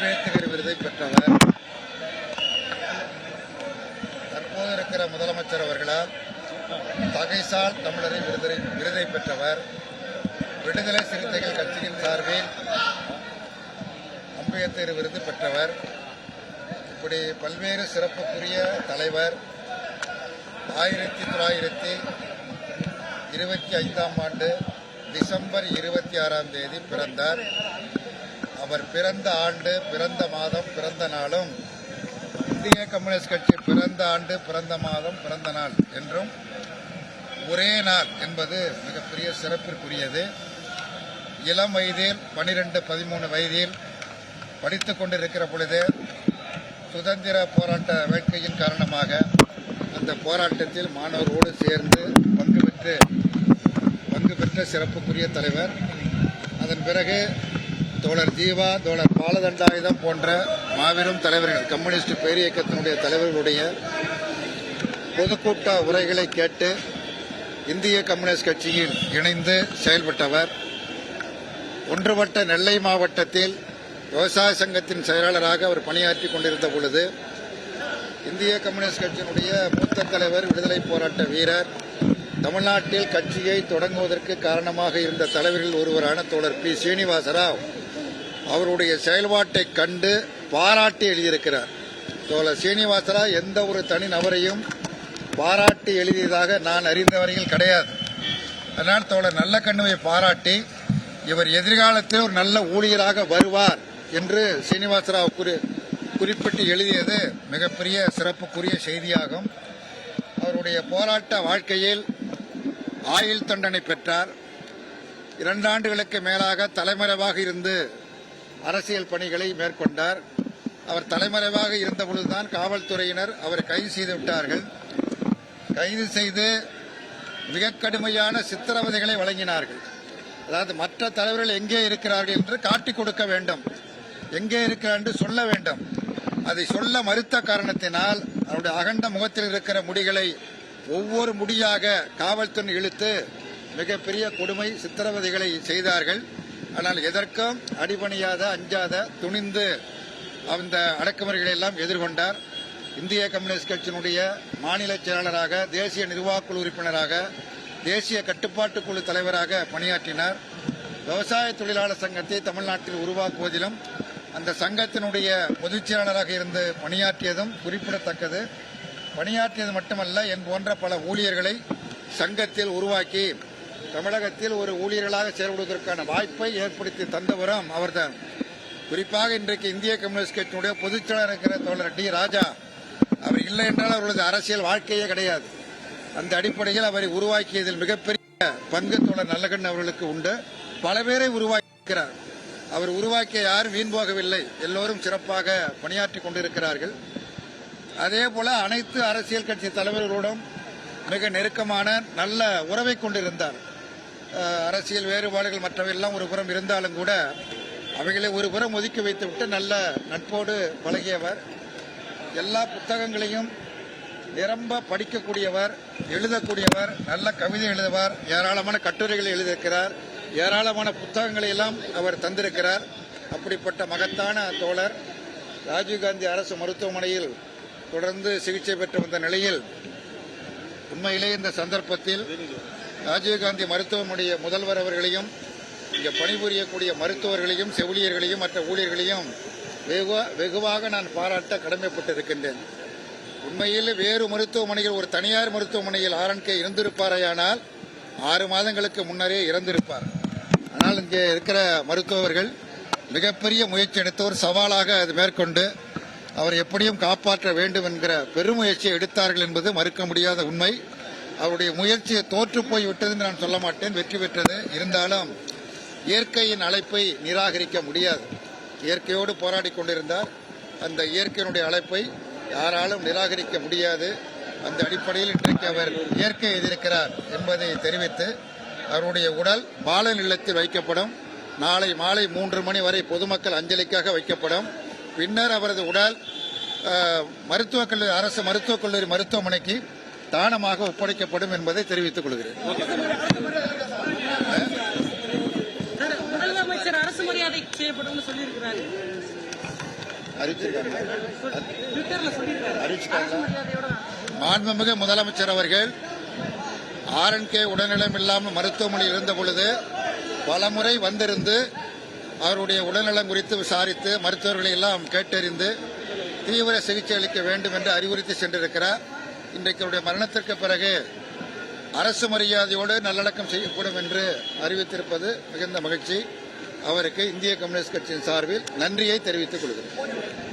அம்பேத்கர் விருதை பெற்றவர். தற்போது இருக்கிற முதலமைச்சர் அவர்களால் தகைசால் தமிழரின் விருதை பெற்றவர். விடுதலை சிறுத்தைகள் கட்சியின் சார்பில் அம்பேத்கர் விருது பெற்றவர். இப்படி பல்வேறு சிறப்புக்குரிய தலைவர். 1925 டிசம்பர் 26 பிறந்தார். அவர் பிறந்த ஆண்டு, பிறந்த மாதம், பிறந்த நாளும் இந்திய கம்யூனிஸ்ட் கட்சி பிறந்த ஆண்டு, பிறந்த மாதம், பிறந்த நாள் என்றும் ஒரே நாள் என்பது மிகப்பெரிய சிறப்பிற்குரியது. இளம் வயதில் 12-13 வயதில் படித்துக் கொண்டிருக்கிற பொழுது சுதந்திர போராட்ட வேட்கையின் காரணமாக அந்த போராட்டத்தில் மாணவரோடு சேர்ந்து பங்கு பெற்ற சிறப்புக்குரிய தலைவர். அதன் பிறகு தோழர் ஜீவா, தோழர் பாலதண்டாயுதம் போன்ற மாபெரும் தலைவர்கள், கம்யூனிஸ்ட் பேரியக்கத்தினுடைய தலைவர்களுடைய பொதுக்கூட்ட உரைகளை கேட்டு இந்திய கம்யூனிஸ்ட் கட்சியில் இணைந்து செயல்பட்டவர். ஒன்றுபட்ட நெல்லை மாவட்டத்தில் விவசாய சங்கத்தின் செயலாளராக அவர் பணியாற்றி கொண்டிருந்த பொழுது இந்திய கம்யூனிஸ்ட் கட்சியினுடைய மூத்த தலைவர், விடுதலை போராட்ட வீரர், தமிழ்நாட்டில் கட்சியை தொடங்குவதற்கு காரணமாக இருந்த தலைவர்கள் ஒருவரான தோழர் பி. சீனிவாசராவ் அவருடைய செயல்பாட்டை கண்டு பாராட்டி எழுதியிருக்கிறார். தோழர் சீனிவாசராவ் எந்த ஒரு தனி நபரையும் பாராட்டி எழுதியதாக நான் அறிந்த வரையில் கிடையாது. அதனால் தோழர் நல்லக்கண்ணுவை பாராட்டி இவர் எதிர்காலத்தில் ஒரு நல்ல ஊழியராக வருவார் என்று சீனிவாசராவ் குறிப்பிட்டு எழுதியது மிகப்பெரிய சிறப்புக்குரிய செய்தியாகும். அவருடைய போராட்ட வாழ்க்கையில் ஆயுள் தண்டனை பெற்றார். 2 ஆண்டுகளுக்கு மேலாக தலைமறைவாக இருந்து அரசியல் பணிகளை மேற்கொண்டார். அவர் தலைமறைவாக இருந்த பொழுதுதான் காவல்துறையினர் அவரை கைது செய்து விட்டார்கள். கைது செய்து மிக கடுமையான சித்திரவதைகளை வழங்கினார்கள். அதாவது மற்ற தலைவர்கள் எங்கே இருக்கிறார்கள் என்று காட்டிக் கொடுக்க வேண்டும், எங்கே இருக்கிறார் என்று சொல்ல வேண்டும். அதை சொல்ல மறுத்த காரணத்தினால் அவருடைய அகண்ட முகத்தில் இருக்கிற முடிகளை ஒவ்வொரு முடியாக காவல்துறை இழுத்து மிகப்பெரிய கொடுமை சித்திரவதைகளை செய்தார்கள். ஆனால் எதற்கும் அடிபணியாத, அஞ்சாத, துணிந்து அந்த அடக்குமுறைகளை எல்லாம் எதிர்கொண்டார். இந்திய கம்யூனிஸ்ட் கட்சியினுடைய மாநில செயலாளராக, தேசிய நிர்வாகக்குழு உறுப்பினராக, தேசிய கட்டுப்பாட்டு குழு தலைவராக பணியாற்றினார். விவசாய தொழிலாளர் சங்கத்தை தமிழ்நாட்டில் உருவாக்குவதிலும் அந்த சங்கத்தினுடைய பொதுச் செயலாளராக இருந்து பணியாற்றியதும் குறிப்பிடத்தக்கது. பணியாற்றியது மட்டுமல்ல, என் போன்ற பல ஊழியர்களை சங்கத்தில் உருவாக்கி தமிழகத்தில் ஒரு ஊழியர்களாக செயல்படுவதற்கான வாய்ப்பை ஏற்படுத்தி தந்தவரும் அவர்தான். குறிப்பாக இன்றைக்கு இந்திய கம்யூனிஸ்ட் கட்சியினுடைய பொதுச் செயலாளர் இருக்கிற தோழர் டி. ராஜா, அவர் இல்லை என்றால் அவர்களது அரசியல் வாழ்க்கையே கிடையாது. அந்த அடிப்படையில் அவரை உருவாக்கியதில் மிகப்பெரிய பங்கு தோழர் நல்லகண்ணு அவர்களுக்கு உண்டு. பல பேரை உருவாக்கியிருக்கிறார். அவர் உருவாக்கிய யாரும் வீண் போகவில்லை, எல்லோரும் சிறப்பாக பணியாற்றி கொண்டிருக்கிறார்கள். அதே போல அனைத்து அரசியல் கட்சி தலைவர்களோடும் மிக நெருக்கமான நல்ல உறவை கொண்டிருந்தார். அரசியல் வேறுபாடுகள் மற்றவையெல்லாம் ஒரு புறம் இருந்தாலும் கூட அவைகளை ஒரு புறம் ஒதுக்கி வைத்துவிட்டு நல்ல நட்போடு பழகியவர். எல்லா புத்தகங்களையும் நிரம்ப படிக்கக்கூடியவர், எழுதக்கூடியவர், நல்ல கவிதை எழுதுவார், ஏராளமான கட்டுரைகளை எழுதியிருக்கிறார், ஏராளமான புத்தகங்களை எல்லாம் அவர் தந்திருக்கிறார். அப்படிப்பட்ட மகத்தான தோழர் ராஜீவ்காந்தி அரசு மருத்துவமனையில் தொடர்ந்து சிகிச்சை பெற்று வந்த நிலையில் உண்மையிலே இந்த சந்தர்ப்பத்தில் ராஜீவ்காந்தி மருத்துவமனைய முதல்வர் அவர்களையும், இங்கே பணிபுரியக்கூடிய மருத்துவர்களையும், செவிலியர்களையும், மற்ற ஊழியர்களையும் வெகுவாக நான் பாராட்ட கடமைப்பட்டிருக்கின்றேன். உண்மையில் வேறு மருத்துவமனையில், ஒரு தனியார் மருத்துவமனையில் RNK இருந்திருப்பாரையானால் 6 மாதங்களுக்கு முன்னரே இறந்திருப்பார். ஆனால் இங்கே இருக்கிற மருத்துவர்கள் மிகப்பெரிய முயற்சி எடுத்து ஒரு சவாலாக அது மேற்கொண்டு அவர் எப்படியும் காப்பாற்ற வேண்டும் என்கிற பெருமுயற்சியை எடுத்தார்கள் என்பது மறுக்க முடியாத உண்மை. அவருடைய முயற்சி தோற்று போய் விட்டது என்று நான் சொல்ல மாட்டேன், வெற்றி பெற்றது. இருந்தாலும் இயற்கையின் அழைப்பை நிராகரிக்க முடியாது. இயற்கையோடு போராடி கொண்டிருந்தார். அந்த இயற்கையினுடைய அழைப்பை யாராலும் நிராகரிக்க முடியாது. அந்த அடிப்படையில் இன்றைக்கு அவர் இயற்கை எதிர்க்கிறார் என்பதை தெரிவித்து அவருடைய உடல் பாலன் இல்லத்தில் வைக்கப்படும். நாளை மாலை 3 மணி வரை பொதுமக்கள் அஞ்சலிக்காக வைக்கப்படும். பின்னர் அவரது உடல் மருத்துவக் கல்லூரி, அரசு மருத்துவக் கல்லூரி மருத்துவமனைக்கு தானமாக ஒப்படைக்கப்படும் என்பதை தெரிவித்துக் கொள்கிறேன். முதலமைச்சர் அரசு மரியாதை செய்யப்படும் சொல்லியிருக்கிறார். மாண்புமிகு முதலமைச்சர் அவர்கள் RNK உடல்நலம் இல்லாமல் மருத்துவமனையில் இருந்த பொழுது பலமுறை வந்திருந்து அவருடைய உடல்நலம் குறித்து விசாரித்து மருத்துவர்களை எல்லாம் கேட்டறிந்து தீவிர சிகிச்சை அளிக்க வேண்டும் என்று அறிவுறுத்தி சென்றிருக்கிறார். இன்றைக்கு அவருடைய மரணத்திற்கு பிறகு அரசு மரியாதையோடு நல்லடக்கம் செய்யப்படும் என்று அறிவித்திருப்பது மிகுந்த மகிழ்ச்சி. அவருக்கு இந்திய கம்யூனிஸ்ட் கட்சியின் சார்பில் நன்றியை தெரிவித்துக் கொள்கிறேன்.